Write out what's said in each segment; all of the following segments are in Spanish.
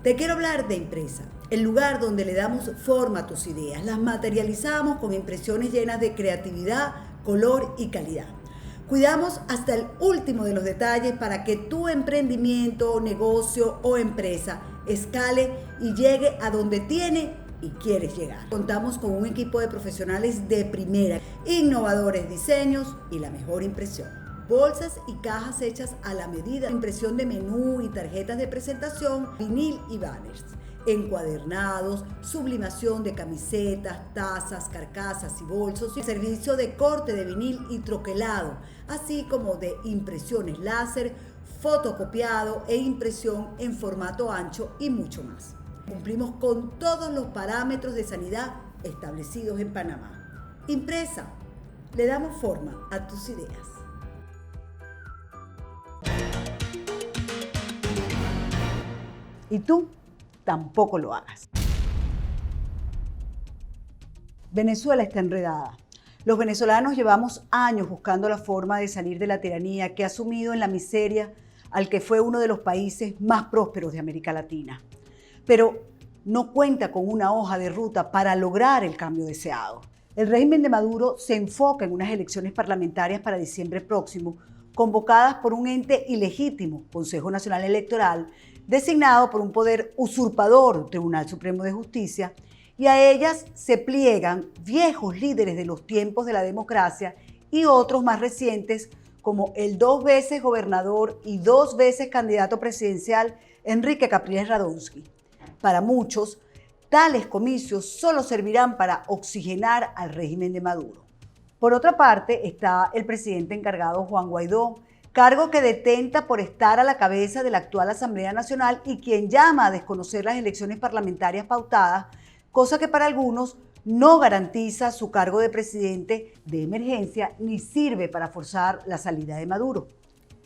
Te quiero hablar de Impresa, el lugar donde le damos forma a tus ideas, las materializamos con impresiones llenas de creatividad, color y calidad. Cuidamos hasta el último de los detalles para que tu emprendimiento, negocio o empresa escale y llegue a donde tiene y quieres llegar. Contamos con un equipo de profesionales de primera, innovadores diseños y la mejor impresión. Bolsas y cajas hechas a la medida, impresión de menú y tarjetas de presentación, vinil y banners, encuadernados, sublimación de camisetas, tazas, carcasas y bolsos, y servicio de corte de vinil y troquelado, así como de impresiones láser, fotocopiado e impresión en formato ancho y mucho más. Cumplimos con todos los parámetros de sanidad establecidos en Panamá. Impresa, le damos forma a tus ideas. Y tú tampoco lo hagas. Venezuela está enredada. Los venezolanos llevamos años buscando la forma de salir de la tiranía que ha sumido en la miseria al que fue uno de los países más prósperos de América Latina. Pero no cuenta con una hoja de ruta para lograr el cambio deseado. El régimen de Maduro se enfoca en unas elecciones parlamentarias para diciembre próximo, convocadas por un ente ilegítimo, Consejo Nacional Electoral, designado por un poder usurpador, Tribunal Supremo de Justicia, y a ellas se pliegan viejos líderes de los tiempos de la democracia y otros más recientes, como el 2 veces gobernador y 2 veces candidato presidencial Enrique Capriles Radonsky. Para muchos, tales comicios solo servirán para oxigenar al régimen de Maduro. Por otra parte, está el presidente encargado Juan Guaidó, cargo que detenta por estar a la cabeza de la actual Asamblea Nacional y quien llama a desconocer las elecciones parlamentarias pautadas, cosa que para algunos no garantiza su cargo de presidente de emergencia ni sirve para forzar la salida de Maduro.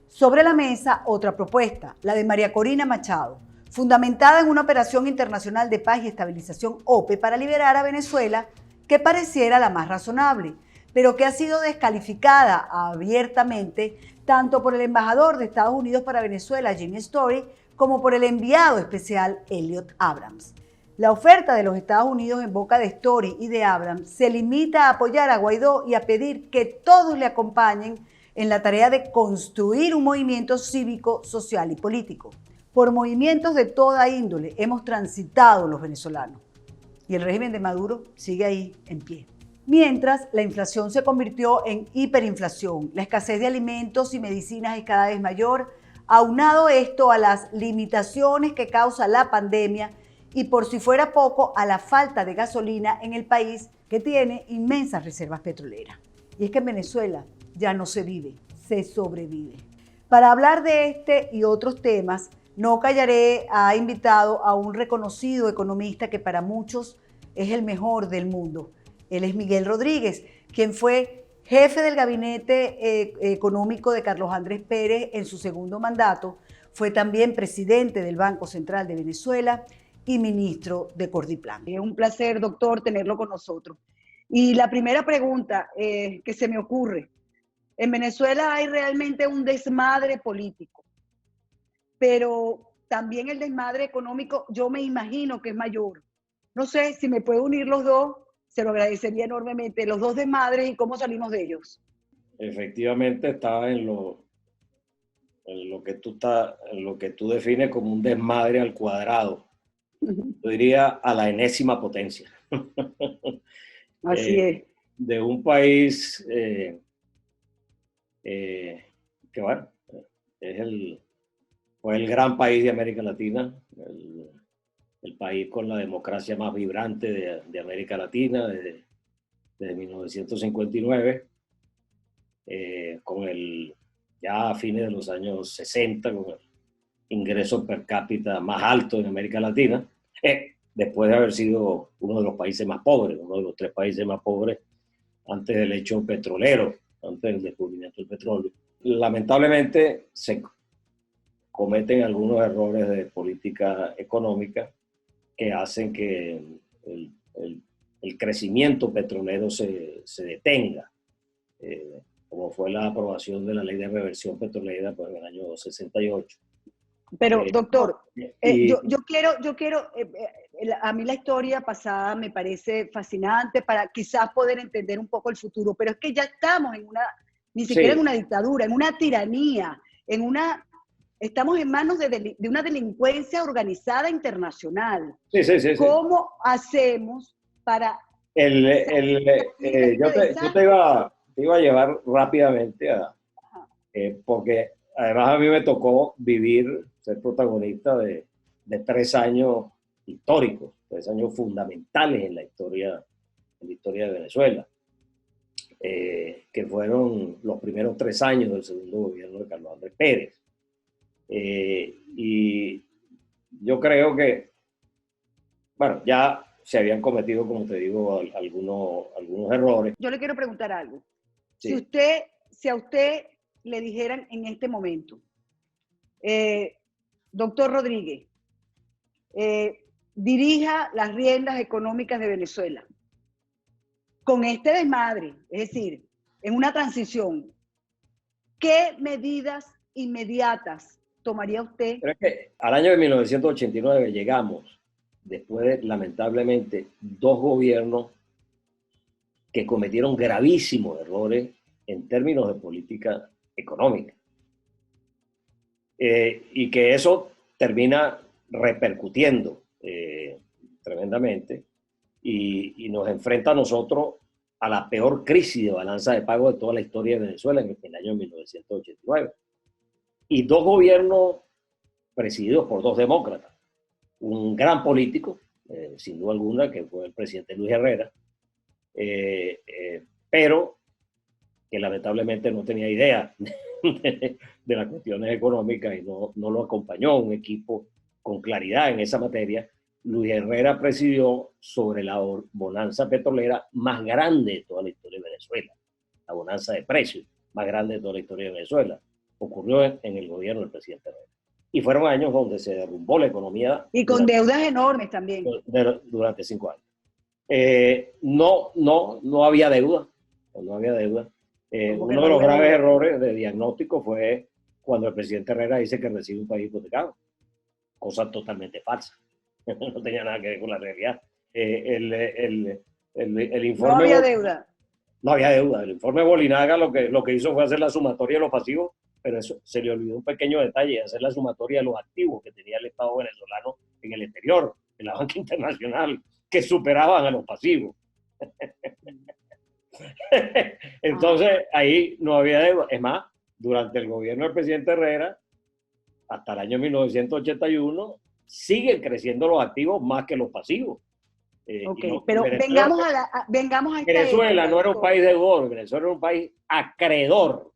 Sobre la mesa, otra propuesta, la de María Corina Machado, fundamentada en una operación internacional de paz y estabilización OPE para liberar a Venezuela, que pareciera la más razonable, pero que ha sido descalificada abiertamente tanto por el embajador de Estados Unidos para Venezuela, Jim Story, como por el enviado especial Elliot Abrams. La oferta de los Estados Unidos en boca de Story y de Abrams se limita a apoyar a Guaidó y a pedir que todos le acompañen en la tarea de construir un movimiento cívico, social y político. Por movimientos de toda índole hemos transitado los venezolanos y el régimen de Maduro sigue ahí en pie. Mientras, la inflación se convirtió en hiperinflación, la escasez de alimentos y medicinas es cada vez mayor, aunado esto a las limitaciones que causa la pandemia y por si fuera poco, a la falta de gasolina en el país que tiene inmensas reservas petroleras. Y es que en Venezuela ya no se vive, se sobrevive. Para hablar de este y otros temas, No Callaré ha invitado a un reconocido economista que para muchos es el mejor del mundo. Él es Miguel Rodríguez, quien fue jefe del gabinete económico de Carlos Andrés Pérez en su segundo mandato, fue también presidente del Banco Central de Venezuela y ministro de Cordiplan. Es un placer, doctor, tenerlo con nosotros. Y la primera pregunta que se me ocurre, en Venezuela hay realmente un desmadre político, pero también el desmadre económico yo me imagino que es mayor. No sé si me puede unir los dos, se lo agradecería enormemente, los dos desmadres y cómo salimos de ellos. Efectivamente estaba en lo que tú defines como un desmadre al cuadrado. Yo diría a la enésima potencia. Así es. De un país que bueno, fue el gran país de América Latina, el país con la democracia más vibrante de América Latina desde 1959, con ya a fines de los años 60, con el ingreso per cápita más alto en América Latina, después de haber sido uno de los países más pobres, uno de los 3 países más pobres antes del hecho petrolero, antes del descubrimiento del petróleo. Lamentablemente se cometen algunos errores de política económica que hacen que el crecimiento petrolero se detenga, como fue la aprobación de la ley de reversión petrolera pues, en el año 68, Pero, doctor, y, a mí la historia pasada me parece fascinante para quizás poder entender un poco el futuro, pero es que ya estamos ni siquiera en sí, una dictadura, en una tiranía, estamos en manos de una delincuencia organizada internacional. sí, sí, sí, sí. ¿Cómo hacemos para El, salir de aquí de este yo te desastre? te iba a llevar rápidamente porque además a mí me tocó vivir, ser protagonista de 3 años históricos, 3 años fundamentales en la historia de Venezuela, que fueron los primeros 3 años del segundo gobierno de Carlos Andrés Pérez. Y yo creo que, bueno, ya se habían cometido, como te digo, algunos errores. Yo le quiero preguntar algo. Sí. Si a usted le dijeran en este momento, doctor Rodríguez, dirija las riendas económicas de Venezuela, con este desmadre, es decir, en una transición, ¿qué medidas inmediatas tomaría usted? Pero es que al año de 1989 llegamos, después de, lamentablemente, 2 gobiernos que cometieron gravísimos errores en términos de política económica. Y que eso termina repercutiendo tremendamente y nos enfrenta a nosotros a la peor crisis de balanza de pago de toda la historia de Venezuela en el año 1989. Y 2 gobiernos presididos por 2 demócratas. Un gran político, sin duda alguna, que fue el presidente Luis Herrera, pero que lamentablemente no tenía idea de las cuestiones económicas y no lo acompañó un equipo con claridad en esa materia. Luis Herrera presidió sobre la bonanza petrolera más grande de toda la historia de Venezuela, la bonanza de precios más grande de toda la historia de Venezuela. Ocurrió en el gobierno del presidente Herrera. Y fueron años donde se derrumbó la economía Y con deudas enormes también. durante 5 años. No había deuda, no había deuda. Uno de los graves errores de diagnóstico fue cuando el presidente Herrera dice que recibe un país hipotecado, cosa totalmente falsa. No tenía nada que ver con la realidad. El informe, no había deuda. No había deuda. El informe Bolinaga lo que hizo fue hacer la sumatoria de los pasivos, pero eso se le olvidó un pequeño detalle, hacer la sumatoria de los activos que tenía el Estado venezolano en el exterior, en la banca internacional, que superaban a los pasivos. Entonces, ahí no había deuda. Es más, durante el gobierno del presidente Herrera, hasta el año 1981, siguen creciendo los activos más que los pasivos. Pero vengamos a esta Venezuela época, no era un país deudor, Venezuela era un país acreedor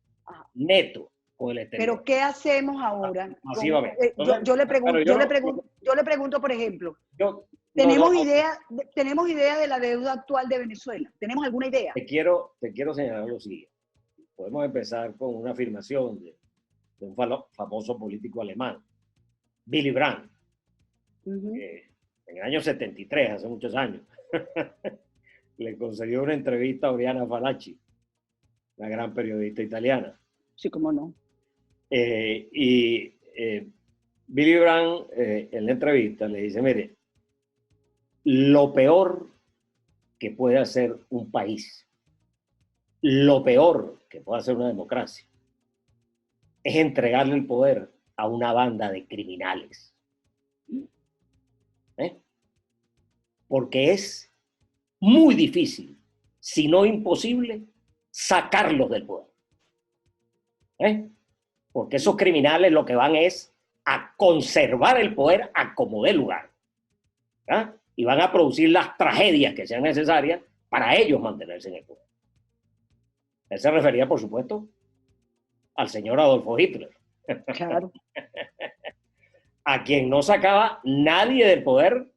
neto con el exterior. Pero ¿qué hacemos ahora? Masivamente. Yo le pregunto, por ejemplo, ¿tenemos idea de la deuda actual de Venezuela? ¿Tenemos alguna idea? Te quiero señalar lo siguiente. Podemos empezar con una afirmación de un famoso político alemán, Willy Brandt, que en el año 73, hace muchos años, le concedió una entrevista a Oriana Fallaci, la gran periodista italiana. Sí, cómo no. Willy Brandt en la entrevista le dice, mire, lo peor que puede hacer un país, lo peor que puede hacer una democracia, es entregarle el poder a una banda de criminales. Porque es muy difícil, si no imposible, sacarlos del poder. Porque esos criminales lo que van es a conservar el poder a como dé lugar. Y van a producir las tragedias que sean necesarias para ellos mantenerse en el poder. Él se refería, por supuesto, al señor Adolfo Hitler. Claro. A quien no sacaba nadie del poder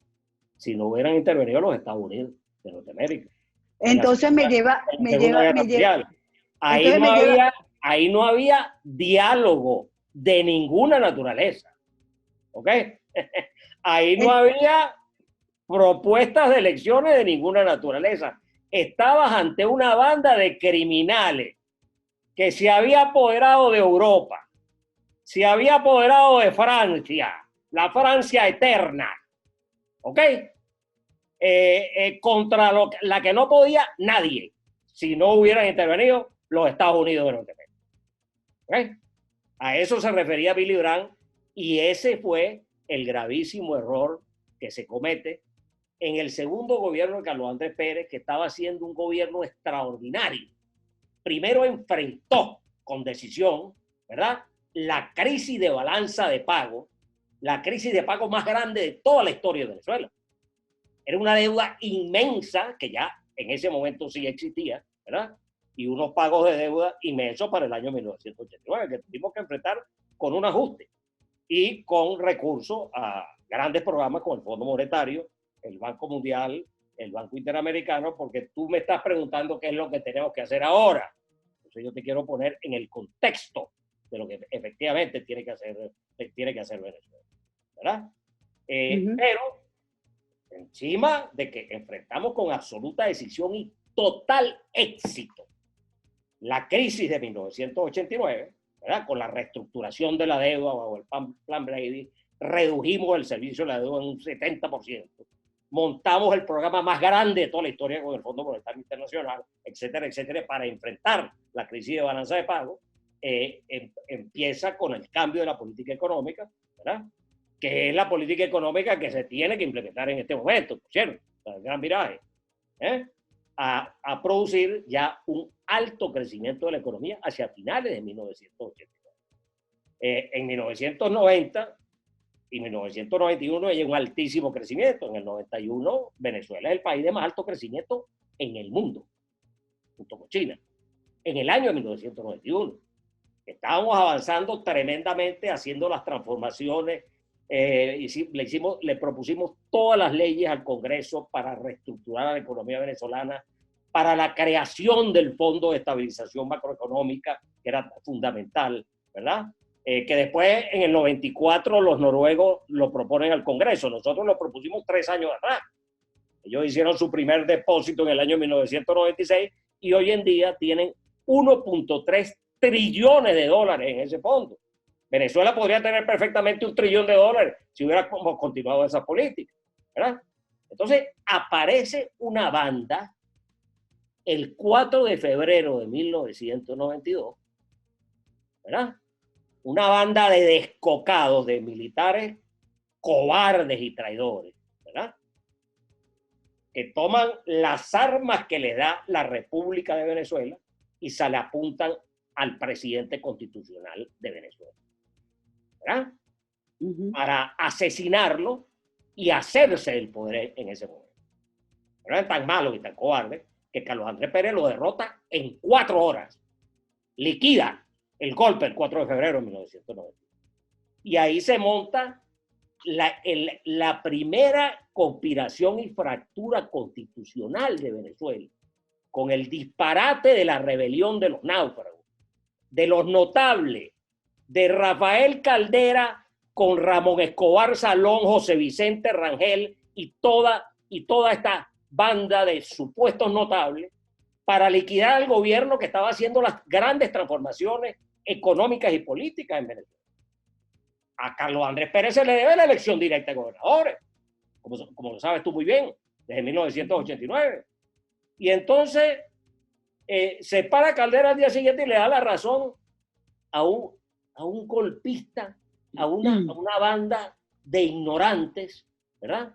si no hubieran intervenido los Estados Unidos de Norteamérica. Entonces Ahí no había diálogo de ninguna naturaleza. ¿Ok? Ahí no había propuestas de elecciones de ninguna naturaleza. Estabas ante una banda de criminales que se había apoderado de Europa, se había apoderado de Francia, la Francia eterna, ¿ok? Contra la que no podía nadie, si no hubieran intervenido los Estados Unidos de Norteamérica. ¿Okay? A eso se refería Billy Brandt, y ese fue el gravísimo error que se comete en el segundo gobierno de Carlos Andrés Pérez, que estaba haciendo un gobierno extraordinario. Primero enfrentó con decisión, ¿verdad?, la crisis de balanza de pago, la crisis de pago más grande de toda la historia de Venezuela. Era una deuda inmensa que ya en ese momento sí existía, ¿verdad? Y unos pagos de deuda inmensos para el año 1989 que tuvimos que enfrentar con un ajuste y con recursos a grandes programas como el Fondo Monetario, el Banco Mundial, el Banco Interamericano, porque tú me estás preguntando qué es lo que tenemos que hacer ahora. Entonces yo te quiero poner en el contexto de lo que efectivamente tiene que hacer Venezuela, ¿verdad? Pero encima de que enfrentamos con absoluta decisión y total éxito la crisis de 1989, ¿verdad?, con la reestructuración de la deuda bajo el Plan Brady, redujimos el servicio de la deuda en un 70%, montamos el programa más grande de toda la historia con el Fondo Monetario Internacional, etcétera, etcétera, para enfrentar la crisis de balanza de pago. Empieza con el cambio de la política económica, ¿verdad?, que es la política económica que se tiene que implementar en este momento, por cierto, el gran viraje, a producir ya un alto crecimiento de la economía hacia finales de 1989. En 1990 y 1991 hay un altísimo crecimiento. En el 91 Venezuela es el país de más alto crecimiento en el mundo, junto con China, en el año de 1991. Estábamos avanzando tremendamente, haciendo las transformaciones. Le propusimos todas las leyes al Congreso para reestructurar la economía venezolana, para la creación del Fondo de Estabilización Macroeconómica, que era fundamental, ¿verdad? Que después, en el 94, los noruegos lo proponen al Congreso. Nosotros lo propusimos 3 años atrás. Ellos hicieron su primer depósito en el año 1996 y hoy en día tienen 1.3 trillones de dólares en ese fondo. Venezuela podría tener perfectamente $1 trillón si hubiera continuado esa política, ¿verdad? Entonces aparece una banda el 4 de febrero de 1992, ¿verdad? Una banda de descocados, de militares cobardes y traidores, ¿verdad?, que toman las armas que les da la República de Venezuela y se le apuntan al presidente constitucional de Venezuela, ¿verdad?, para asesinarlo y hacerse el poder en ese momento. Pero eran tan malos y tan cobardes que Carlos Andrés Pérez lo derrota en 4 horas. Liquida el golpe el 4 de febrero de 1990. Y ahí se monta la primera conspiración y fractura constitucional de Venezuela, con el disparate de la rebelión de los náufragos, de los notables, de Rafael Caldera con Ramón Escobar Salón, José Vicente Rangel y toda esta banda de supuestos notables para liquidar al gobierno que estaba haciendo las grandes transformaciones económicas y políticas en Venezuela. A Carlos Andrés Pérez se le debe la elección directa de gobernadores, como lo sabes tú muy bien, desde 1989. Y entonces se para Caldera al día siguiente y le da la razón a un golpista, a una banda de ignorantes, ¿verdad?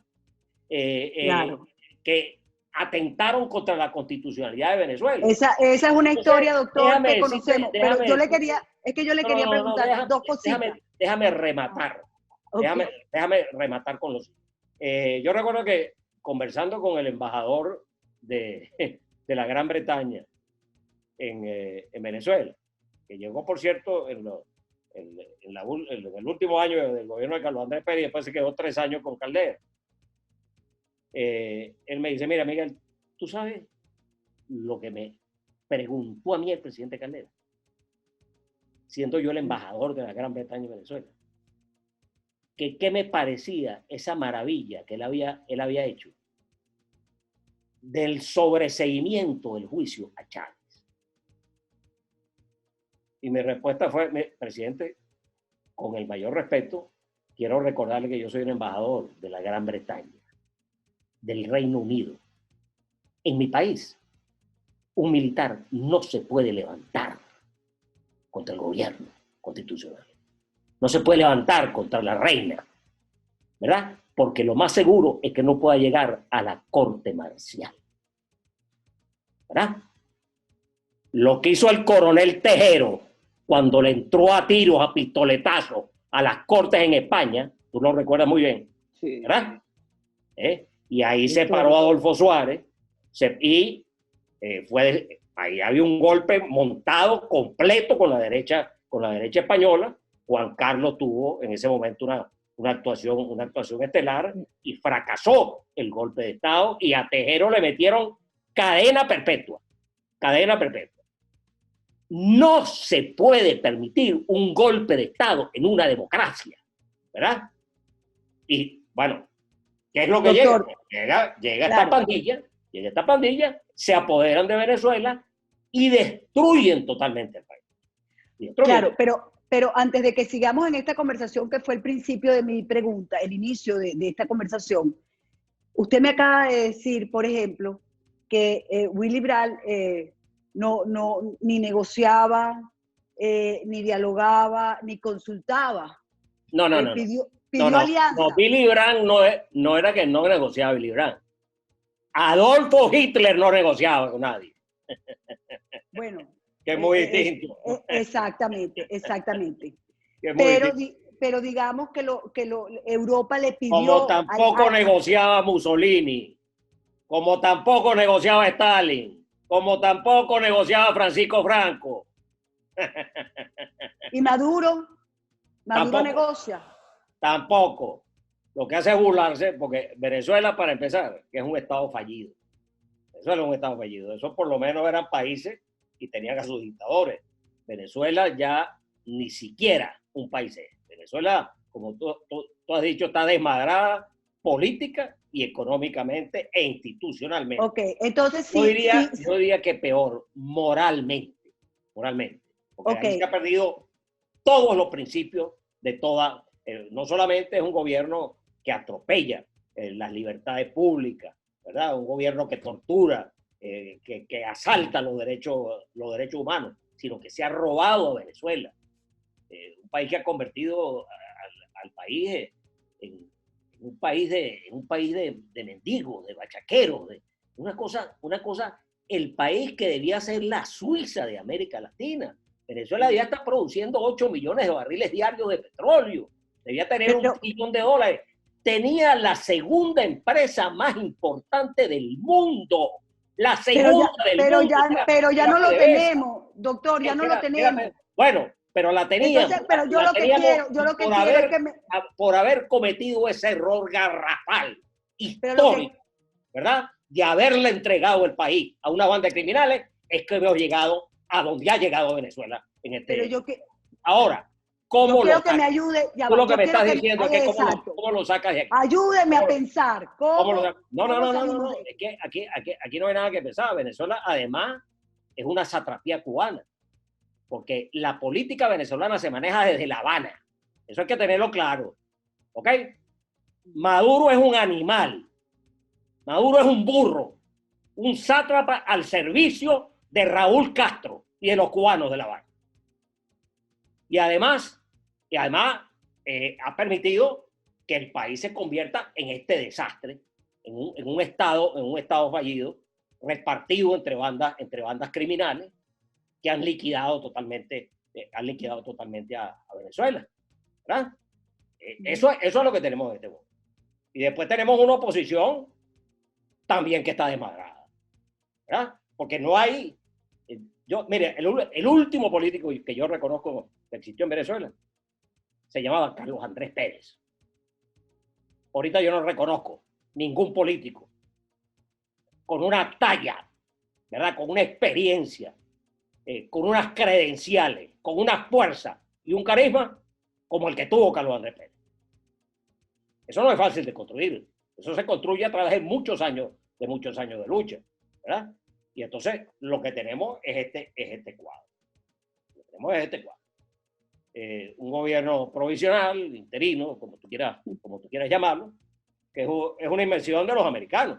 Claro. Que atentaron contra la constitucionalidad de Venezuela. Esa es una historia, doctor, que conocemos. Pero yo le quería preguntar 2 cositas. Déjame rematar. Okay. Déjame rematar con los... yo recuerdo que conversando con el embajador de la Gran Bretaña en Venezuela, que llegó, por cierto, en el último año del gobierno de Carlos Andrés Pérez, y después se quedó 3 años con Caldera. Él me dice, mira, Miguel, ¿tú sabes lo que me preguntó a mí el presidente Caldera, siendo yo el embajador de la Gran Bretaña en Venezuela? Que qué me parecía esa maravilla que él había hecho del sobreseimiento del juicio a Chávez. Y mi respuesta fue, presidente, con el mayor respeto, quiero recordarle que yo soy un embajador de la Gran Bretaña, del Reino Unido. En mi país, un militar no se puede levantar contra el gobierno constitucional. No se puede levantar contra la reina, ¿verdad? Porque lo más seguro es que no pueda llegar a la corte marcial, ¿verdad? Lo que hizo el coronel Tejero cuando le entró a tiros, a pistoletazos a las cortes en España, tú lo recuerdas muy bien, Sí. ¿verdad? Y ahí se paró Adolfo Suárez ahí había un golpe montado completo con la derecha española. Juan Carlos tuvo en ese momento una actuación estelar y fracasó el golpe de Estado y a Tejero le metieron cadena perpetua. Cadena perpetua. No se puede permitir un golpe de Estado en una democracia, ¿verdad? Y bueno, ¿qué es lo que Doctor, llega? Llega claro. esta pandilla, se apoderan de Venezuela y destruyen totalmente el país. Claro, pero antes de que sigamos en esta conversación, que fue el principio de mi pregunta, el inicio de esta conversación, usted me acaba de decir, por ejemplo, que Willy Brandt ni negociaba, ni dialogaba, ni consultaba. No. Pidió No, alianza. no, Willy Brandt no era que no negociaba Willy Brandt. Adolfo Hitler no negociaba con nadie. Bueno. Que es muy distinto. Exactamente. Distinto. Pero digamos que Europa le pidió... Como tampoco negociaba Mussolini, como tampoco negociaba Stalin, como tampoco negociaba Francisco Franco. ¿Y Maduro? ¿Maduro Tampoco. negocia? Tampoco. Lo que hace es burlarse, porque Venezuela, para empezar, que es un estado fallido. Venezuela es un estado fallido. Eso por lo menos eran países y tenían a sus dictadores. Venezuela ya ni siquiera un país es. Venezuela, como tú has dicho, está desmadrada política y económicamente e institucionalmente. Ok, entonces sí. Yo diría que peor, moralmente. Porque ahí se ha perdido todos los principios de toda... no solamente es un gobierno que atropella las libertades públicas, ¿verdad? Un gobierno que tortura, que asalta los derechos humanos, sino que se ha robado a Venezuela. Un país que ha convertido al país en un país de mendigos, de bachaqueros, una cosa, el país que debía ser la Suiza de América Latina. Venezuela ya está produciendo 8 millones de barriles diarios de petróleo, debía tener $1 trillón. Tenía la segunda empresa más importante del mundo. La segunda del mundo. Pero ya no lo tenemos, doctor, ya no lo tenemos. Bueno, pero la teníamos. Entonces, pero yo lo que quiero es que por haber cometido ese error garrafal, histórico, ¿verdad? De haberle entregado el país a una banda de criminales, es que hemos llegado a donde ha llegado Venezuela en este. Ahora, ¿cómo yo quiero que me ayude. Tú lo que me estás diciendo es que cómo lo sacas de aquí. Ayúdeme a pensar. No. Es que aquí no hay nada que pensar. Venezuela, además, es una satrapía cubana. Porque la política venezolana se maneja desde La Habana. Eso hay que tenerlo claro. ¿Ok? Maduro es un animal. Maduro es un burro. Un sátrapa al servicio de Raúl Castro y de los cubanos de La Habana. Y además ha permitido que el país se convierta en este desastre, en un estado fallido, repartido entre bandas criminales que han liquidado totalmente a Venezuela, ¿verdad? Eso es lo que tenemos en este momento. Y después tenemos una oposición también que está desmadrada, ¿verdad? Porque no hay... Mire, el último político que yo reconozco que existió en Venezuela se llamaba Carlos Andrés Pérez. Ahorita yo no reconozco ningún político con una talla, ¿verdad? Con una experiencia, con unas credenciales, con una fuerza y un carisma como el que tuvo Carlos Andrés Pérez. Eso no es fácil de construir. Eso se construye a través de muchos años de lucha, ¿verdad? Y entonces lo que tenemos es este cuadro. Lo que tenemos es este cuadro. un gobierno provisional, interino, como tú quieras llamarlo, que es una invención de los americanos.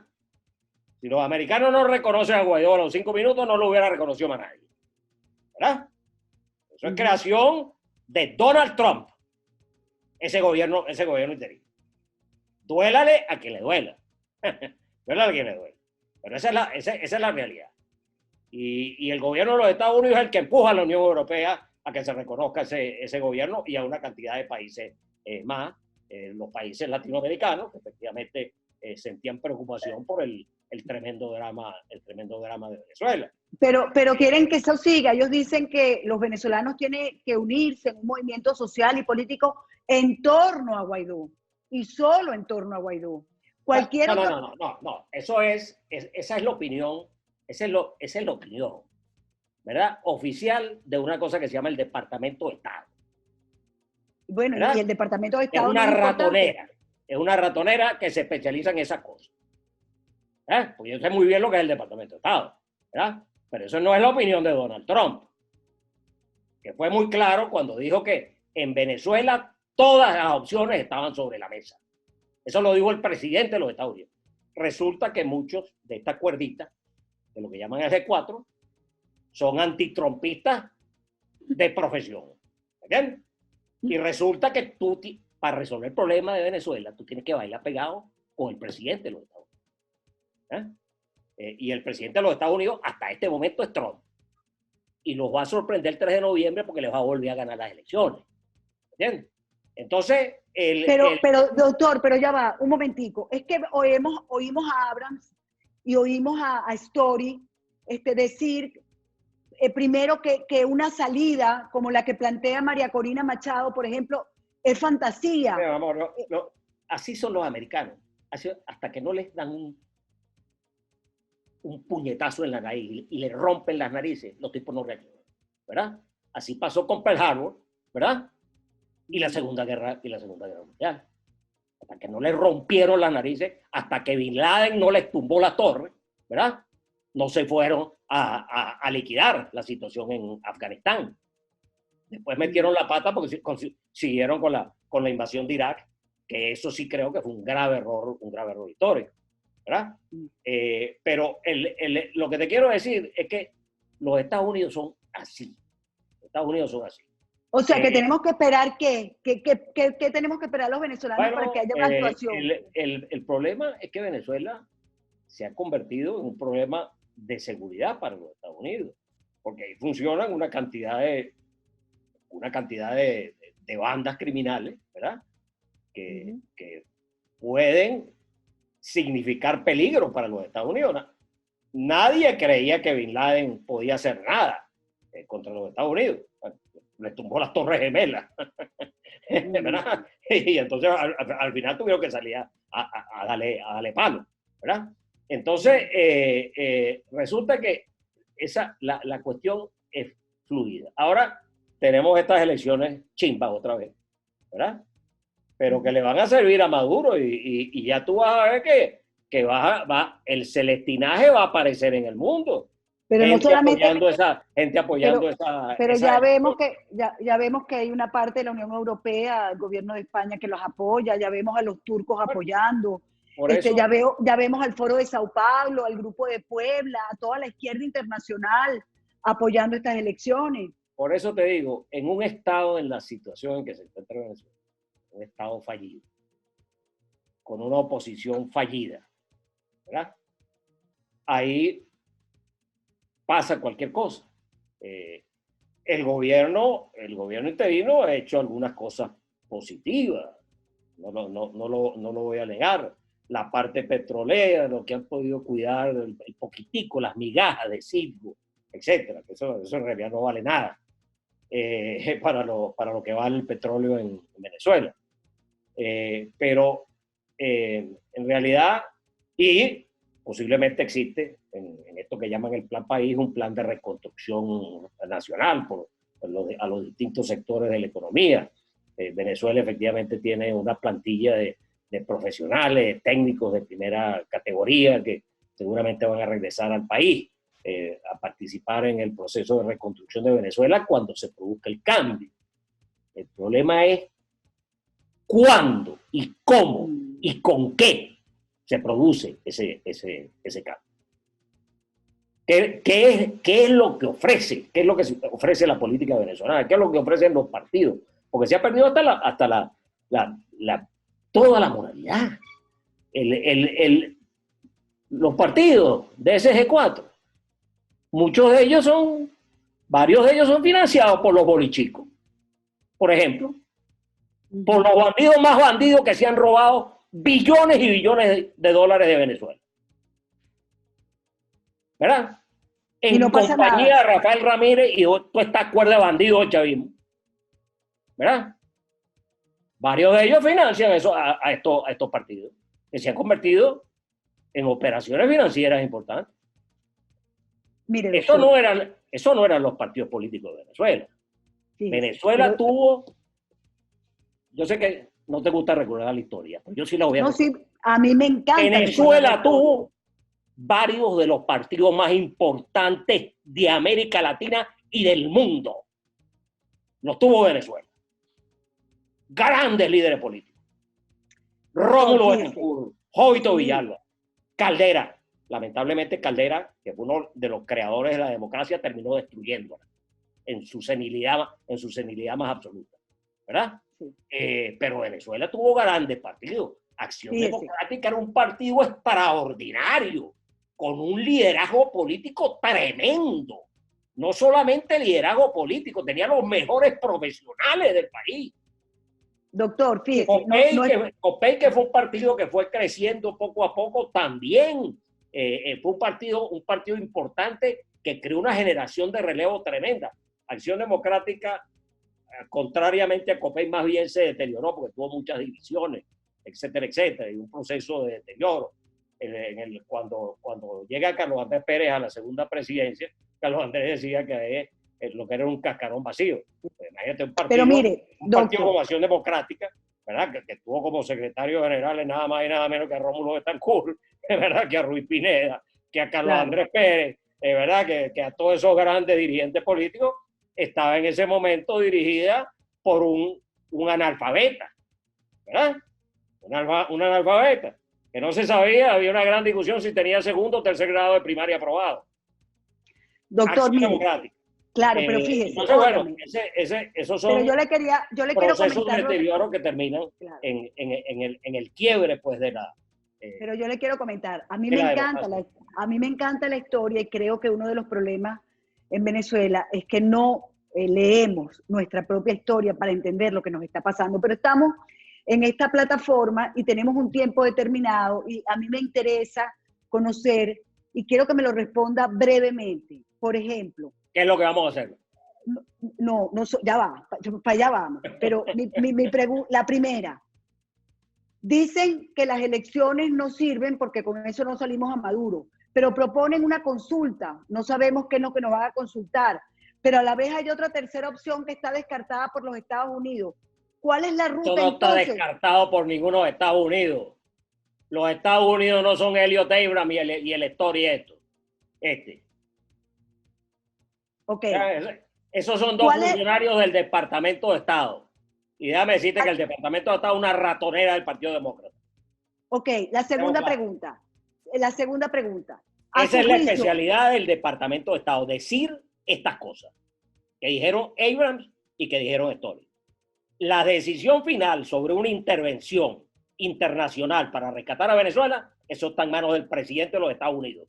Si los americanos no reconocen a Guaidó a los 5 minutos, no lo hubiera reconocido más nadie. ¿Verdad? Eso es creación de Donald Trump, ese gobierno interino. Duélale a quien le duela. Duélale a quien le duela. Pero esa es la realidad. Y el gobierno de los Estados Unidos es el que empuja a la Unión Europea a que se reconozca ese gobierno y a una cantidad de países más, los países latinoamericanos, que efectivamente sentían preocupación por el tremendo drama de Venezuela. Pero quieren que eso siga. Ellos dicen que los venezolanos tienen que unirse en un movimiento social y político en torno a Guaidó y solo en torno a Guaidó. No. Esa es la opinión, esa es la opinión, ¿verdad? Oficial de una cosa que se llama el Departamento de Estado. Bueno, ¿verdad? Y el Departamento de Estado es una ratonera que se especializa en esas cosas. Porque yo sé muy bien lo que es el Departamento de Estado, ¿verdad? Pero eso no es la opinión de Donald Trump, que fue muy claro cuando dijo que en Venezuela todas las opciones estaban sobre la mesa. Eso lo dijo el presidente de los Estados Unidos. Resulta que muchos de esta cuerdita, de lo que llaman el G4, son antitrumpistas de profesión. ¿Entiendes? Y resulta que tú, para resolver el problema de Venezuela, tú tienes que bailar pegado con el presidente de los Estados Unidos. Y el presidente de los Estados Unidos hasta este momento es Trump. Y los va a sorprender el 3 de noviembre porque les va a volver a ganar las elecciones. ¿Entiendes? Entonces, pero doctor, pero ya va, un momentico. Es que oímos a Abrams y oímos a Story decir primero que una salida como la que plantea María Corina Machado, por ejemplo, es fantasía. Pero, amor, así son los americanos. Hasta que no les dan un puñetazo en la nariz y le rompen las narices, los tipos no reaccionan, ¿verdad? Así pasó con Pearl Harbor, ¿verdad? Y la Segunda Guerra Mundial. Hasta que no le rompieron las narices, hasta que Bin Laden no les tumbó la torre, ¿verdad? No se fueron a liquidar la situación en Afganistán. Después metieron la pata porque siguieron con la invasión de Irak, que eso sí creo que fue un grave error histórico, ¿verdad? Pero lo que te quiero decir es que los Estados Unidos son así. Los Estados Unidos son así. O sea, que tenemos que esperar ¿qué tenemos que esperar los venezolanos para que haya una actuación? El problema es que Venezuela se ha convertido en un problema de seguridad para los Estados Unidos, porque ahí funcionan una cantidad de bandas criminales, ¿verdad? Que pueden significar peligro para los Estados Unidos. Nadie creía que Bin Laden podía hacer nada contra los Estados Unidos. Le tumbó las Torres Gemelas, ¿verdad? Y entonces al final tuvieron que salir a darle palo, ¿verdad? Entonces resulta que la cuestión es fluida. Ahora tenemos estas elecciones chimbas otra vez, ¿verdad? Pero que le van a servir a Maduro y ya tú vas a ver que el celestinaje va a aparecer en el mundo. Pero no solamente gente apoyando esa. Pero ya vemos que hay una parte de la Unión Europea, el gobierno de España que los apoya, ya vemos a los turcos apoyando. Por eso, ya vemos al Foro de Sao Paulo, al Grupo de Puebla, a toda la izquierda internacional apoyando estas elecciones. Por eso te digo, en un estado, en la situación en que se encuentra Venezuela, un estado fallido, con una oposición fallida, ¿verdad? Ahí pasa cualquier cosa. El gobierno interino ha hecho algunas cosas positivas, no lo voy a negar. La parte petrolera, lo que han podido cuidar, el poquitico, las migajas de Citgo, etcétera, que eso en realidad no vale nada para lo que vale el petróleo en Venezuela. Pero en realidad, y posiblemente existe en esto que llaman el Plan País, un plan de reconstrucción nacional a los distintos sectores de la economía. Venezuela efectivamente tiene una plantilla de profesionales, técnicos de primera categoría que seguramente van a regresar al país a participar en el proceso de reconstrucción de Venezuela cuando se produzca el cambio. El problema es cuándo y cómo y con qué se produce ese cambio. ¿Qué es lo que ofrece? ¿Qué es lo que ofrece la política venezolana? ¿Qué es lo que ofrecen los partidos? Porque se ha perdido hasta toda la moralidad. Los partidos de SG4, varios de ellos son financiados por los bolichicos, por ejemplo, por los bandidos más bandidos que se han robado billones y billones de dólares de Venezuela. ¿Verdad? En no compañía de Rafael Ramírez y toda esta cuerda de bandidos del chavismo. ¿Verdad? Varios de ellos financian a estos partidos, que se han convertido en operaciones financieras importantes. Mire, eso no eran los partidos políticos de Venezuela. Sí, Venezuela tuvo, yo sé que no te gusta recordar la historia, pero yo sí la voy a recordar. Sí, a mí me encanta. Venezuela tuvo varios de los partidos más importantes de América Latina y del mundo. Los tuvo Venezuela. Grandes líderes políticos. Rómulo Betancourt, Jovito Villalba, Caldera. Lamentablemente Caldera, que fue uno de los creadores de la democracia, terminó destruyéndola en su senilidad más absoluta. ¿Verdad? Sí. Pero Venezuela tuvo grandes partidos. Acción Democrática era un partido extraordinario, con un liderazgo político tremendo. No solamente liderazgo político, tenía los mejores profesionales del país. Doctor, fíjese. COPEI, que fue un partido que fue creciendo poco a poco, también fue un partido importante que creó una generación de relevo tremenda. Acción Democrática, contrariamente a COPEI, más bien se deterioró porque tuvo muchas divisiones, etcétera, etcétera, y un proceso de deterioro. Cuando llega Carlos Andrés Pérez a la segunda presidencia, Carlos Andrés decía que lo que era un cascarón vacío. Imagínate un partido como Acción Democrática, ¿verdad? Que tuvo como secretario general nada más y nada menos que a Rómulo Betancourt, ¿verdad? Que a Ruiz Pineda, que a Carlos Andrés Pérez, ¿verdad? Que a todos esos grandes dirigentes políticos, estaba en ese momento dirigida por un analfabeta, ¿verdad? Un analfabeta, que no se sabía, había una gran discusión si tenía segundo o tercer grado de primaria aprobado. Doctor, claro, pero fíjese. Entonces, bueno, esos son pero yo le procesos de deterioro que terminan en el quiebre, pues, de la... pero yo le quiero comentar, a mí me encanta la historia y creo que uno de los problemas en Venezuela es que no leemos nuestra propia historia para entender lo que nos está pasando, pero estamos en esta plataforma y tenemos un tiempo determinado y a mí me interesa conocer y quiero que me lo responda brevemente. Por ejemplo, ¿qué es lo que vamos a hacer? No, ya va, para allá vamos. Pero la primera, dicen que las elecciones no sirven porque con eso no salimos a Maduro, pero proponen una consulta, no sabemos qué es lo que nos van a consultar, pero a la vez hay otra tercera opción que está descartada por los Estados Unidos. ¿Cuál es la ruta entonces? No está descartado por ninguno de Estados Unidos. Los Estados Unidos no son Elliot Abrams y el Story esto. Okay. Esos son dos funcionarios del Departamento de Estado. Y déjame decirte que el Departamento de Estado es una ratonera del Partido Demócrata. Ok, la segunda pregunta. Esa es la especialidad del Departamento de Estado, decir estas cosas que dijeron Abrams y que dijeron Story. La decisión final sobre una intervención internacional para rescatar a Venezuela, eso está en manos del presidente de los Estados Unidos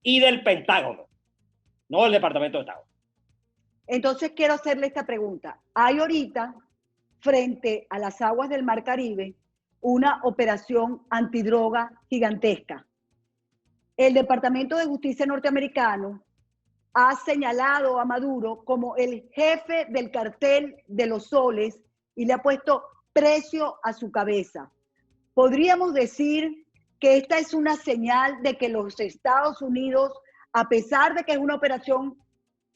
y del Pentágono, no del Departamento de Estado. Entonces quiero hacerle esta pregunta. Hay ahorita, frente a las aguas del Mar Caribe, una operación antidroga gigantesca. El Departamento de Justicia norteamericano ha señalado a Maduro como el jefe del cartel de los soles y le ha puesto precio a su cabeza. Podríamos decir que esta es una señal de que los Estados Unidos, a pesar de que es una operación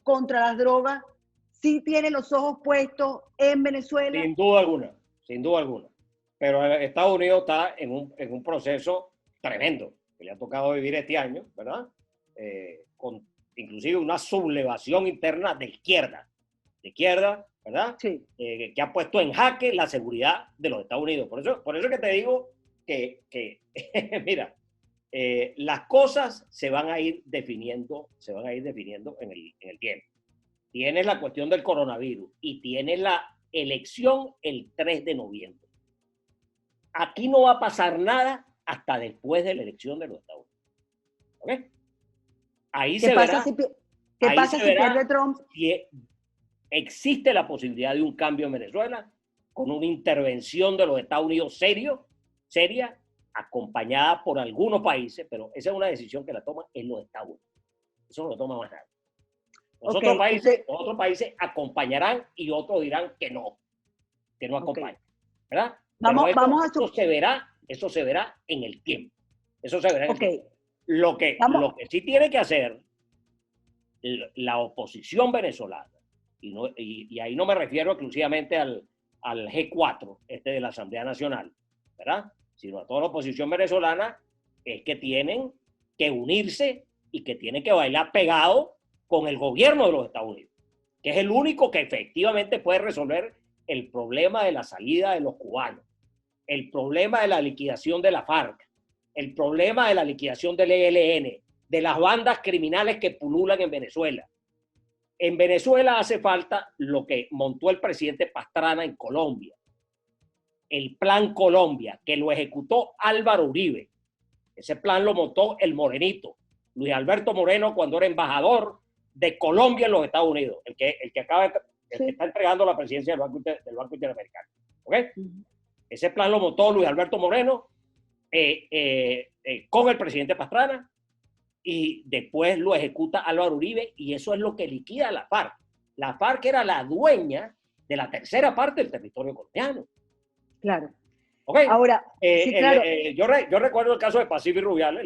contra las drogas, sí tiene los ojos puestos en Venezuela. Sin duda alguna. Pero Estados Unidos está en un proceso tremendo que le ha tocado vivir este año, ¿verdad? Con inclusive una sublevación interna de izquierda ¿verdad? Sí. Que ha puesto en jaque la seguridad de los Estados Unidos. Por eso que te digo que mira, las cosas se van a ir definiendo en el tiempo. Tienes la cuestión del coronavirus y tienes la elección el 3 de noviembre. Aquí no va a pasar nada hasta después de la elección de los Estados Unidos. ¿Ok? Ahí ¿Qué se pasa verá. ¿Qué Ahí pasa se si verá pierde Trump? si existe la posibilidad de un cambio en Venezuela con una intervención de los Estados Unidos seria, acompañada por algunos países, pero esa es una decisión que la toman en los Estados Unidos. Eso no lo toma más nadie. Los Okay, otros países acompañarán y otros dirán que no acompañan. ¿Verdad? Vamos Eso se verá en el tiempo. Eso se verá en el tiempo. Lo que sí tiene que hacer la oposición venezolana, y ahí no me refiero exclusivamente al G4, de la Asamblea Nacional, ¿verdad? Sino a toda la oposición venezolana, es que tienen que unirse y que tienen que bailar pegado con el gobierno de los Estados Unidos, que es el único que efectivamente puede resolver el problema de la salida de los cubanos, el problema de la liquidación de la FARC, el problema de la liquidación del ELN, de las bandas criminales que pululan en Venezuela. En Venezuela hace falta lo que montó el presidente Pastrana en Colombia, el Plan Colombia, que lo ejecutó Álvaro Uribe. Ese plan lo montó el morenito, Luis Alberto Moreno, cuando era embajador de Colombia en los Estados Unidos, el que está entregando la presidencia del Banco Interamericano. ¿Okay? Ese plan lo montó Luis Alberto Moreno con el presidente Pastrana, y después lo ejecuta Álvaro Uribe, y eso es lo que liquida a la FARC. La FARC era la dueña de la tercera parte del territorio colombiano. Claro. Okay. Ahora, sí, claro. Yo recuerdo el caso de Pacific Rubiales,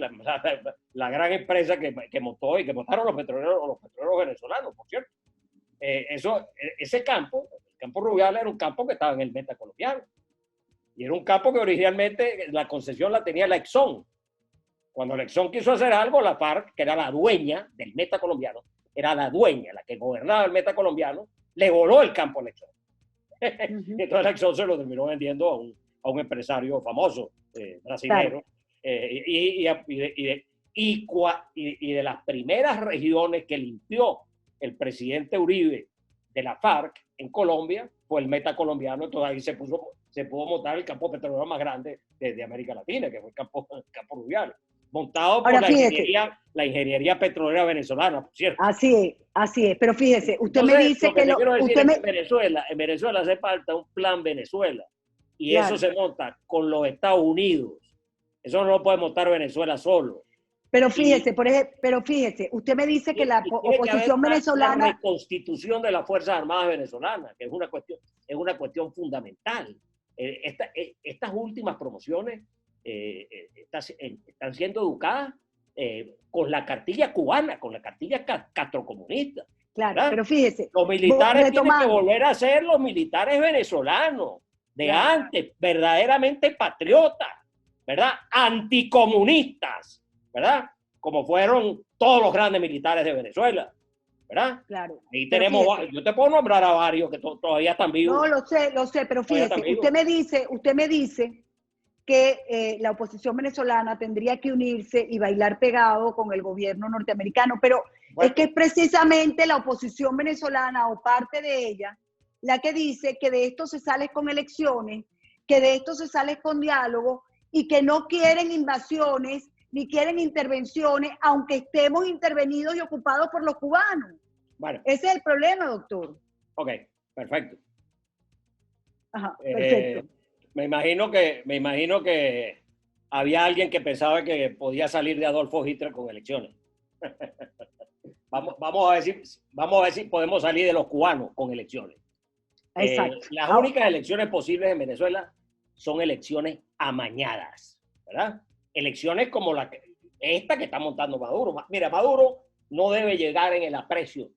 la gran empresa que montó y que montaron los petroleros venezolanos, por cierto. Ese campo, el campo Rubiales, era un campo que estaba en el meta colombiano. Y era un campo que originalmente la concesión la tenía la Exxon. Cuando la Exxon quiso hacer algo, la FARC, que era la dueña del meta colombiano, era la dueña, la que gobernaba el meta colombiano, le voló el campo a la Exxon. Y entonces la Exxon se lo terminó vendiendo a un empresario famoso brasileño. Y de las primeras regiones que limpió el presidente Uribe de la FARC en Colombia fue el meta colombiano. Entonces ahí se pudo montar el campo petrolero más grande de América Latina, que fue el campo Rubiales, montado por la ingeniería petrolera venezolana, por cierto. Así es. Pero fíjese, usted me dice que en Venezuela hace falta un plan Venezuela, y claro, eso se monta con los Estados Unidos. Eso no lo puede montar Venezuela solo. Pero fíjese, usted me dice que la oposición venezolana... La reconstitución de las Fuerzas Armadas venezolanas, que es una cuestión fundamental. Estas últimas promociones están siendo educadas con la cartilla cubana, con la cartilla castrocomunista. Claro, ¿verdad? Pero fíjese... Los militares tienen que volver a ser los militares venezolanos de antes, verdaderamente patriotas, ¿verdad? Anticomunistas, ¿verdad? Como fueron todos los grandes militares de Venezuela, ¿verdad? Claro. Ahí tenemos, yo te puedo nombrar a varios que todavía están vivos. No, lo sé, pero fíjese, usted me dice que la oposición venezolana tendría que unirse y bailar pegado con el gobierno norteamericano, pero es que es precisamente la oposición venezolana o parte de ella la que dice que de esto se sale con elecciones, que de esto se sale con diálogo y que no quieren invasiones ni quieren intervenciones, aunque estemos intervenidos y ocupados por los cubanos. Bueno. Ese es el problema, doctor. Ok, perfecto. Ajá, perfecto. Me imagino que había alguien que pensaba que podía salir de Adolfo Hitler con elecciones. Vamos a ver si podemos salir de los cubanos con elecciones. Exacto. Las únicas elecciones posibles en Venezuela son elecciones amañadas, ¿verdad? Elecciones como esta que está montando Maduro. Mira, Maduro no debe llegar en el aprecio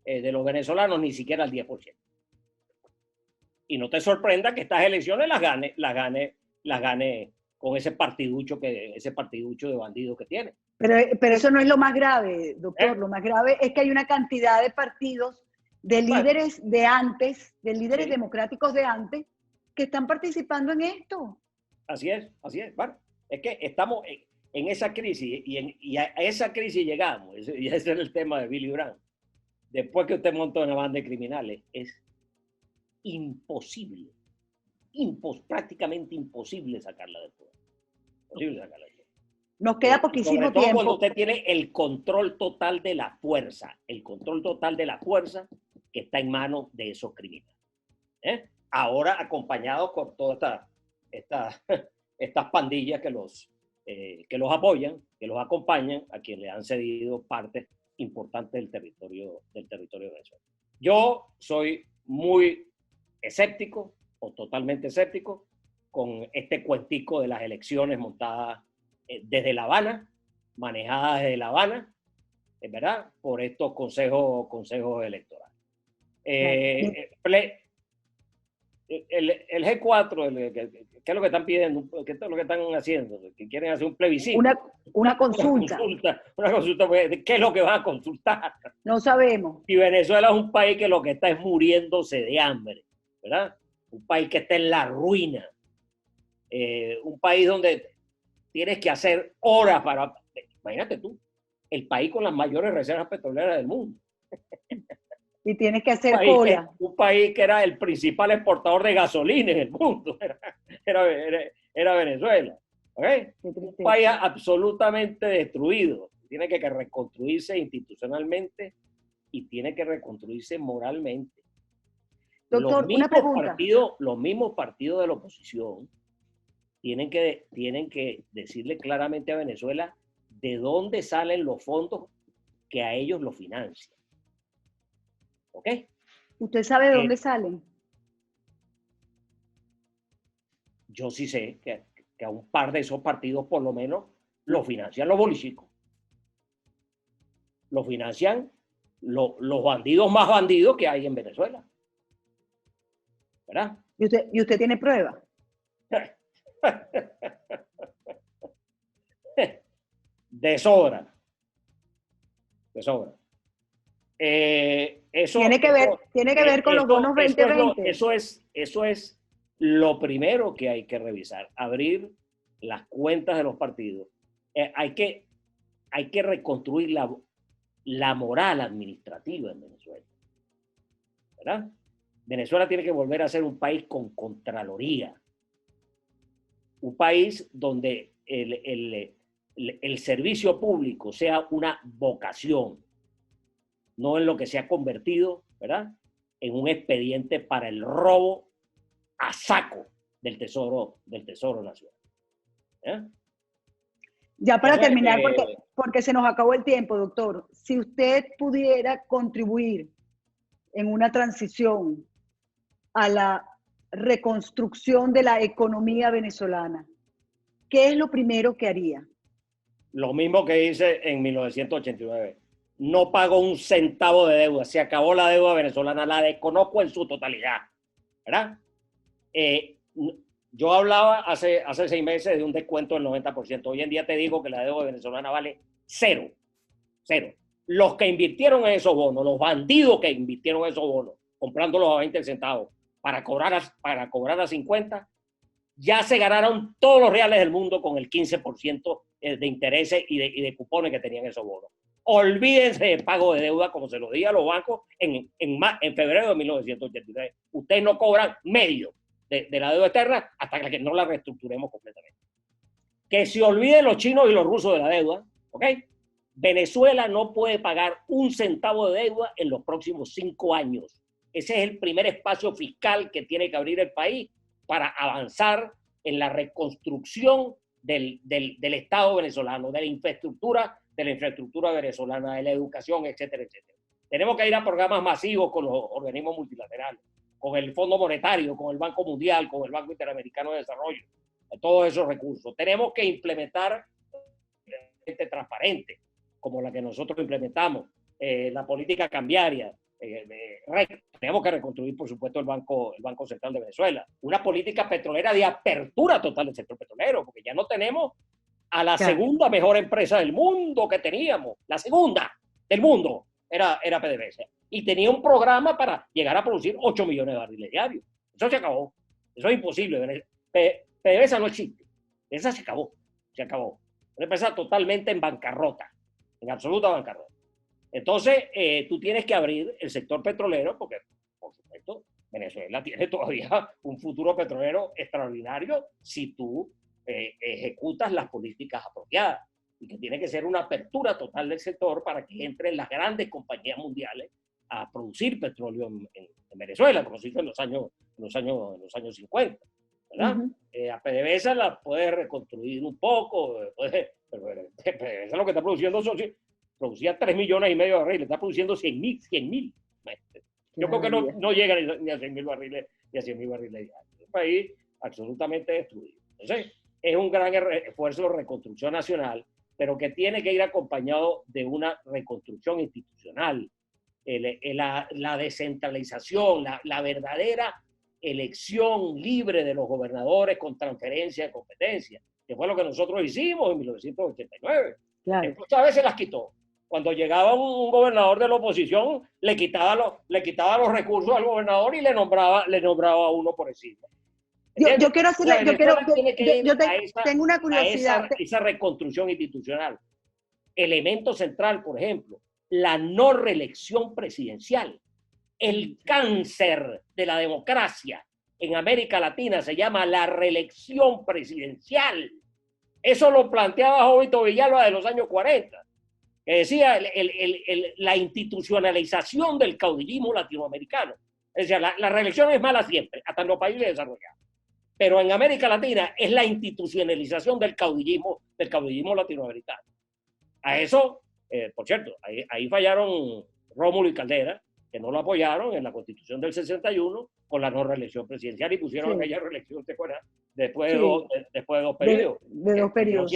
de los venezolanos ni siquiera al 10%. Y no te sorprenda que estas elecciones las gane con ese partiducho de bandidos que tiene. Pero eso no es lo más grave, doctor. Lo más grave es que hay una cantidad de partidos de Bueno, líderes de antes, de líderes sí, democráticos de antes, que están participando en esto. así es, así es. Bueno, es que estamos en esa crisis y a esa crisis llegamos. Y ese es el tema de Billy Brandt. Después que usted monta una banda de criminales, es imposible, prácticamente imposible sacarla del poder. Imposible sacarla del poder. Nos queda Sobre poquísimo todo cuando tiempo. usted tiene el control total de la fuerza, que está en manos de esos criminales. Ahora acompañados con todas estas pandillas que los apoyan, que los acompañan, a quienes le han cedido partes importantes del territorio de Venezuela. Yo soy muy escéptico o totalmente escéptico con este cuentico de las elecciones montadas desde La Habana, manejadas desde La Habana, ¿verdad? Por estos consejos electorales. El G4, ¿qué es lo que están pidiendo? ¿Qué es lo que están haciendo? Que quieren hacer un plebiscito. Una consulta. Una consulta, ¿qué es lo que van a consultar? No sabemos. Y Venezuela es un país que lo que está es muriéndose de hambre, ¿verdad? Un país que está en la ruina. Un país donde tienes que hacer horas para... Imagínate tú, el país con las mayores reservas petroleras del mundo. Y tienes que hacer cola. Un país que era el principal exportador de gasolina en el mundo, era Venezuela. ¿Okay? Un país absolutamente destruido. Tiene que reconstruirse institucionalmente y tiene que reconstruirse moralmente. Doctor, una pregunta. Los mismos partidos de la oposición tienen que decirle claramente a Venezuela de dónde salen los fondos que a ellos lo financian. ¿Ok? ¿Usted sabe de dónde salen? Yo sí sé que a un par de esos partidos por lo menos lo financian los bolichicos. Lo financian los bandidos más bandidos que hay en Venezuela. ¿Verdad? ¿Y usted tiene pruebas? De sobra. De sobra. Tiene que ver con los bonos 2020. Eso es lo primero que hay que revisar. Abrir las cuentas de los partidos. Hay que reconstruir la moral administrativa en Venezuela. ¿Verdad? Venezuela tiene que volver a ser un país con contraloría. Un país donde el servicio público sea una vocación, no en lo que se ha convertido, ¿verdad?, en un expediente para el robo a saco del tesoro nacional. Ya para terminar, porque se nos acabó el tiempo, doctor, si usted pudiera contribuir en una transición a la reconstrucción de la economía venezolana, ¿qué es lo primero que haría? Lo mismo que hice en 1989. No pago un centavo de deuda. Se acabó la deuda venezolana, la desconozco en su totalidad. ¿Verdad? Yo hablaba hace 6 meses de un descuento del 90%. Hoy en día te digo que la deuda venezolana vale 0. Los que invirtieron en esos bonos, los bandidos que invirtieron en esos bonos, comprándolos a 20 centavos para cobrar a 50, ya se ganaron todos los reales del mundo con el 15% de intereses y de cupones que tenían esos bonos. Olvídense del pago de deuda, como se lo dije a los bancos en febrero de 1983. Ustedes no cobran medio de la deuda externa hasta que no la reestructuremos completamente. Que se olviden los chinos y los rusos de la deuda, ¿ok? Venezuela no puede pagar un centavo de deuda en los próximos 5 años. Ese es el primer espacio fiscal que tiene que abrir el país para avanzar en la reconstrucción del Estado venezolano, de la infraestructura venezolana, de la educación, etcétera, etcétera. Tenemos que ir a programas masivos con los organismos multilaterales, con el Fondo Monetario, con el Banco Mundial, con el Banco Interamericano de Desarrollo, todos esos recursos. Tenemos que implementar transparente, como la que nosotros implementamos, la política cambiaria. Tenemos que reconstruir, por supuesto, el Banco Central de Venezuela. Una política petrolera de apertura total del sector petrolero, porque ya no tenemos a la segunda mejor empresa del mundo que teníamos. La segunda del mundo era PDVSA. y tenía un programa para llegar a producir 8 millones de barriles diarios. Eso se acabó. Eso es imposible. PDVSA no existe. Esa se acabó. Se acabó. Una empresa totalmente en bancarrota, en absoluta bancarrota. Entonces, tú tienes que abrir el sector petrolero porque, por supuesto, Venezuela tiene todavía un futuro petrolero extraordinario si tú ejecutas las políticas apropiadas, y que tiene que ser una apertura total del sector para que entren las grandes compañías mundiales a producir petróleo en Venezuela, como se hizo en los años 50, ¿verdad? A PDVSA la puede reconstruir un poco, pero PDVSA lo que está produciendo producía 3,5 millones de barriles, está produciendo 100,000. Yo creo que no llega ni a 100,000 barriles, ni a 100,000 barriles diarios. Es un país absolutamente destruido. Entonces, es un gran esfuerzo de reconstrucción nacional, pero que tiene que ir acompañado de una reconstrucción institucional, la descentralización, la verdadera elección libre de los gobernadores con transferencia de competencias, que fue lo que nosotros hicimos en 1989. Claro. Muchas veces las quitó. Cuando llegaba un gobernador de la oposición, le quitaba los recursos al gobernador y le nombraba a uno por encima. Yo quiero hacerle, tengo una curiosidad. Esa reconstrucción institucional. Elemento central, por ejemplo, la no reelección presidencial. El cáncer de la democracia en América Latina se llama la reelección presidencial. Eso lo planteaba Jovito Villalba de los años 40, que decía la institucionalización del caudillismo latinoamericano. Es decir, la reelección es mala siempre, hasta en los países desarrollados. Pero en América Latina es la institucionalización del caudillismo latinoamericano. A eso, por cierto, ahí fallaron Rómulo y Caldera, que no lo apoyaron en la Constitución del 61 con la no reelección presidencial y pusieron aquella reelección, ¿te acuerdas? Después de dos periodos. De 2 periodos.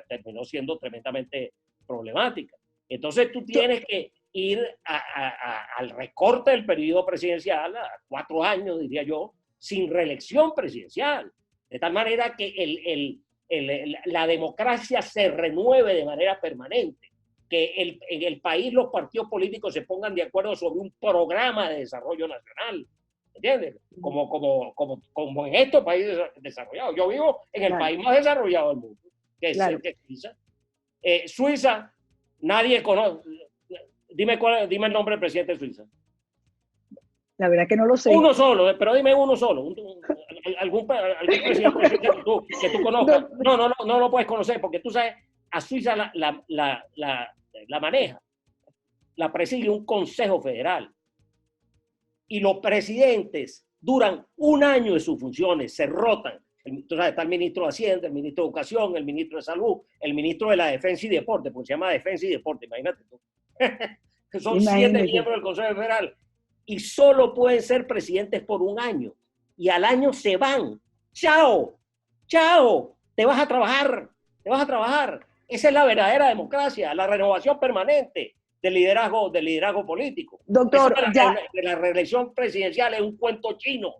Terminó siendo tremendamente problemática. Entonces tú tienes que ir al recorte del periodo presidencial, a 4 años, diría yo, sin reelección presidencial, de tal manera que la democracia se renueve de manera permanente, que en el país los partidos políticos se pongan de acuerdo sobre un programa de desarrollo nacional, ¿entiendes? Como en estos países desarrollados. Yo vivo en el país más desarrollado del mundo, que es Suiza. Suiza, nadie conoce. Dime el nombre del presidente de Suiza. La verdad que no lo sé. Uno solo, pero dime uno solo. Algún presidente que tú conozcas. No lo puedes conocer, porque tú sabes, a Suiza la maneja, la preside un consejo federal. Y los presidentes duran 1 año de sus funciones, se rotan. Tú sabes, está el ministro de Hacienda, el ministro de Educación, el ministro de Salud, el ministro de la Defensa y Deporte, porque se llama Defensa y Deporte, imagínate tú. Son 7 miembros del Consejo Federal. Y solo pueden ser presidentes por 1 año. Y al año se van. ¡Chao! ¡Chao! Te vas a trabajar. Esa es la verdadera democracia, la renovación permanente del liderazgo político. Doctor, la reelección presidencial es un cuento chino.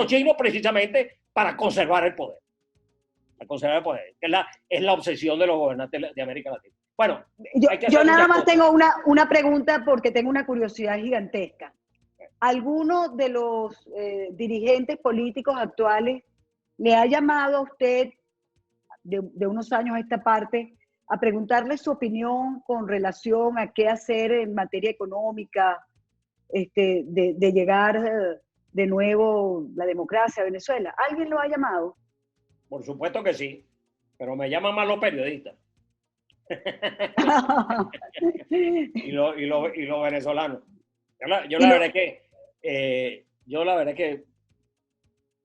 Chino precisamente para conservar el poder. Que es la obsesión de los gobernantes de América Latina. Bueno, yo nada más tengo una pregunta porque tengo una curiosidad gigantesca. ¿Alguno de los dirigentes políticos actuales le ha llamado a usted de unos años a esta parte a preguntarle su opinión con relación a qué hacer en materia económica, de llegar de nuevo la democracia a Venezuela? ¿Alguien lo ha llamado? Por supuesto que sí, pero me llaman más los periodistas. y los venezolanos. Yo la verdad es que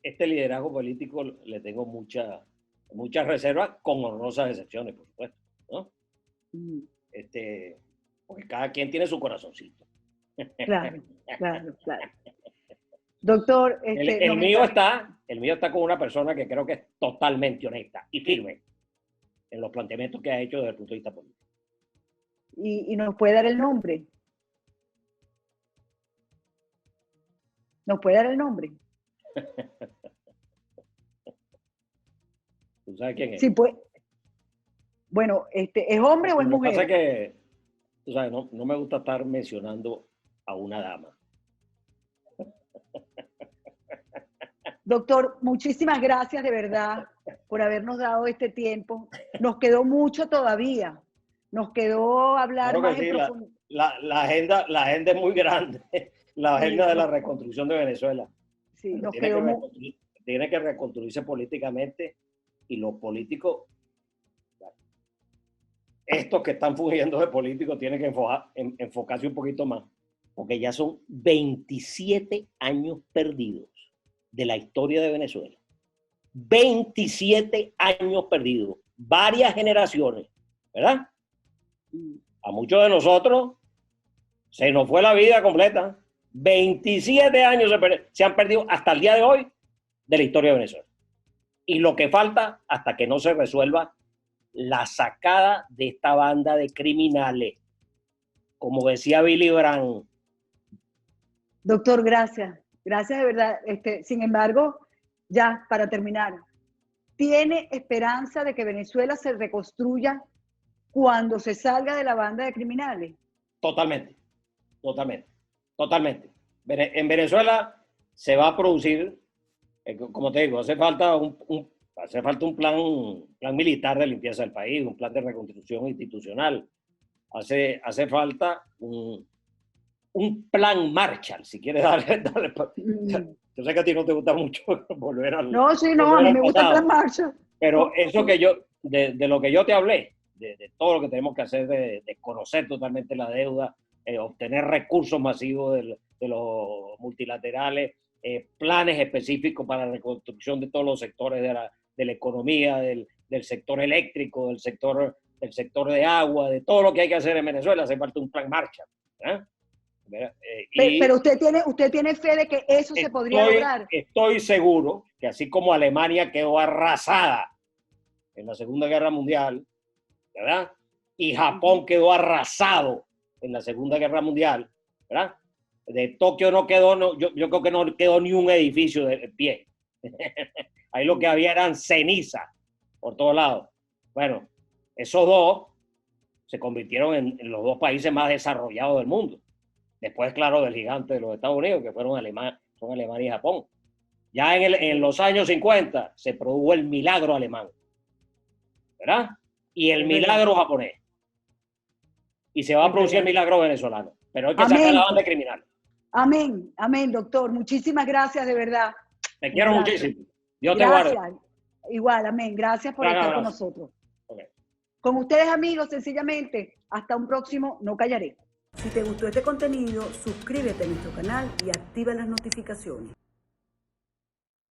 este liderazgo político le tengo muchas reservas, con honrosas excepciones, por supuesto, ¿no? Porque cada quien tiene su corazoncito. Claro. Doctor, el mío está con una persona que creo que es totalmente honesta y firme en los planteamientos que ha hecho desde el punto de vista político. ¿Y nos puede dar el nombre? ¿Nos puede dar el nombre? ¿Tú sabes quién es? Sí, pues. Bueno, ¿es hombre o es mujer? Lo que pasa es que, tú sabes, no me gusta estar mencionando a una dama. Doctor, muchísimas gracias de verdad por habernos dado este tiempo. Nos quedó mucho todavía. Nos quedó hablar Claro que más en sí, profundidad. la agenda es muy grande, la Sí, agenda de la reconstrucción de Venezuela. sí, Pero nos quedó tiene que reconstruirse políticamente, y los políticos, estos que están fungiendo de políticos, tienen que enfocarse un poquito más, porque ya son 27 años perdidos de la historia de Venezuela. 27 años perdidos, varias generaciones, ¿verdad? A muchos de nosotros se nos fue la vida completa. 27 años se han perdido hasta el día de hoy de la historia de Venezuela. Y lo que falta hasta que no se resuelva la sacada de esta banda de criminales. Como decía Billy Brandt. Doctor, gracias. Gracias de verdad. Sin embargo, ya para terminar, ¿tiene esperanza de que Venezuela se reconstruya cuando se salga de la banda de criminales? Totalmente, totalmente, totalmente. En Venezuela se va a producir, como te digo, hace falta un plan militar de limpieza del país, un plan de reconstrucción institucional. Hace falta un plan Marshall, si quieres darle. Yo sé que a ti no te gusta mucho volver al No, sí, no, a mí me gusta el plan Marshall. Pero eso que de lo que yo te hablé, de todo lo que tenemos que hacer, de conocer totalmente la deuda, obtener recursos masivos de los multilaterales, planes específicos para la reconstrucción de todos los sectores de la economía, del sector eléctrico, del sector de agua, de todo lo que hay que hacer en Venezuela, hace falta un plan Marshall. Pero usted tiene fe de que eso se podría lograr. Estoy seguro que así como Alemania quedó arrasada en la Segunda Guerra Mundial, ¿verdad? Y Japón quedó arrasado en la Segunda Guerra Mundial, ¿verdad? De Tokio no quedó, yo creo que no quedó ni un edificio de pie. Ahí lo que había eran cenizas por todos lados. Bueno, esos dos se convirtieron en los dos países más desarrollados del mundo. Después, claro, del gigante de los Estados Unidos, que son Alemania y Japón. Ya en los años 50 se produjo el milagro alemán, ¿verdad? Y el milagro japonés. Y se va a producir el milagro venezolano. Pero hay que sacar la banda criminal. Amén, amén, doctor. Muchísimas gracias, de verdad. Te quiero muchísimo. Dios te guarde. Igual, amén. Gracias por estar con nosotros. Okay. Con ustedes, amigos, sencillamente, hasta un próximo No Callaré. Si te gustó este contenido, suscríbete a nuestro canal y activa las notificaciones.